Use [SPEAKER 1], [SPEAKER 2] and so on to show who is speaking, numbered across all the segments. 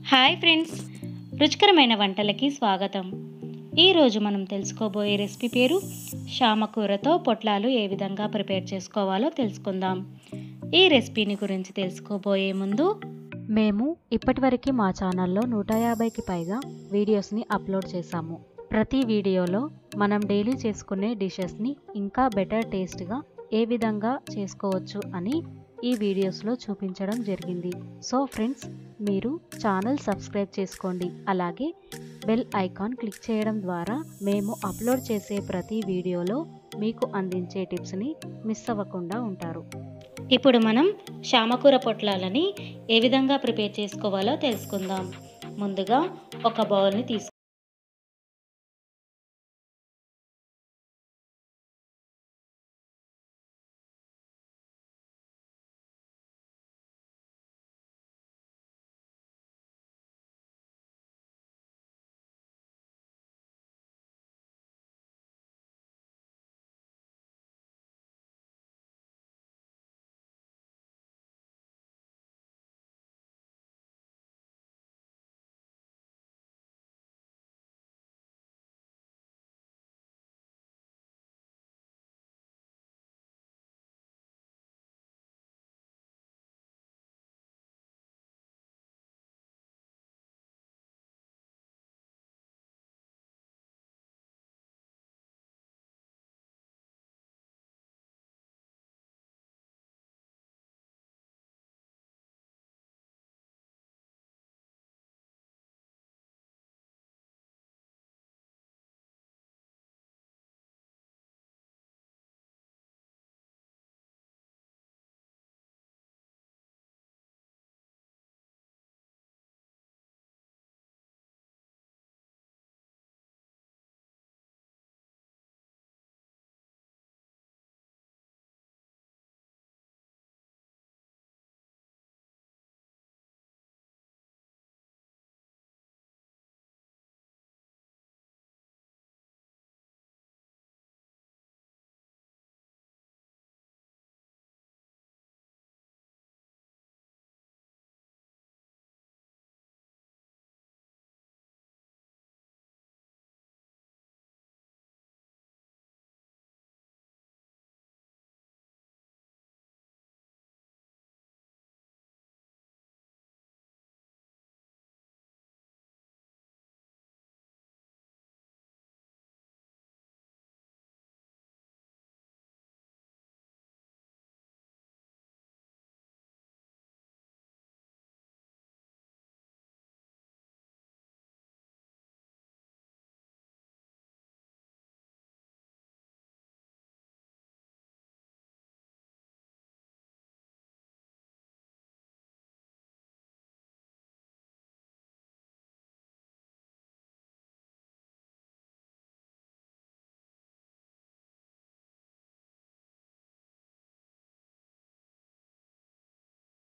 [SPEAKER 1] Hi friends, రుచికరమైన వంటలకి స్వాగతం. ఈరోజు మనం తెలుసుకోబోయే రెసిపీ పేరు శామకూరతో పొట్లాలు ఏ విధంగా ప్రిపేర్ చేసుకోవాలో తెలుసుకుందాం. ఈ రెసిపీని గురించి తెలుసుకోబోయే ముందు మేము ఇప్పటివరకు మా ఛానల్లో 150కి పైగా వీడియోస్ని అప్లోడ్ చేశాము. ప్రతి వీడియోలో మనం డైలీ చేసుకునే డిషెస్ని ఇంకా బెటర్ టేస్ట్గా ఏ విధంగా చేసుకోవచ్చు అని ఈ వీడియోస్లో చూపించడం జరిగింది. సో ఫ్రెండ్స్, మీరు ఛానల్ సబ్స్క్రైబ్ చేసుకోండి, అలాగే బెల్ ఐకాన్ క్లిక్ చేయడం ద్వారా మేము అప్లోడ్ చేసే ప్రతి వీడియోలో మీకు అందించే టిప్స్ని మిస్ అవ్వకుండా ఉంటారు. ఇప్పుడు మనం శామకూర పొట్లాలని ఏ విధంగా ప్రిపేర్ చేసుకోవాలో తెలుసుకుందాం. ముందుగా ఒక బౌల్ని తీసుకు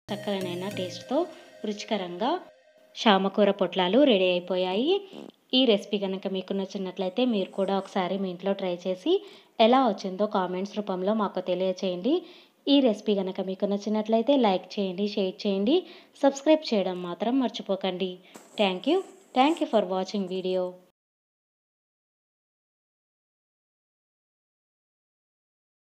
[SPEAKER 1] చక్కనైన టేస్ట్తో రుచికరంగా శామకూర పొట్లాలు రెడీ అయిపోయాయి. ఈ రెసిపీ కనుక మీకు నచ్చినట్లయితే మీరు కూడా ఒకసారి మీ ఇంట్లో ట్రై చేసి ఎలా వచ్చిందో కామెంట్స్ రూపంలో మాకు తెలియచేయండి. ఈ రెసిపీ కనుక మీకు నచ్చినట్లయితే లైక్ చేయండి, షేర్ చేయండి, సబ్స్క్రైబ్ చేయడం మాత్రం మర్చిపోకండి. Thank you for watching video.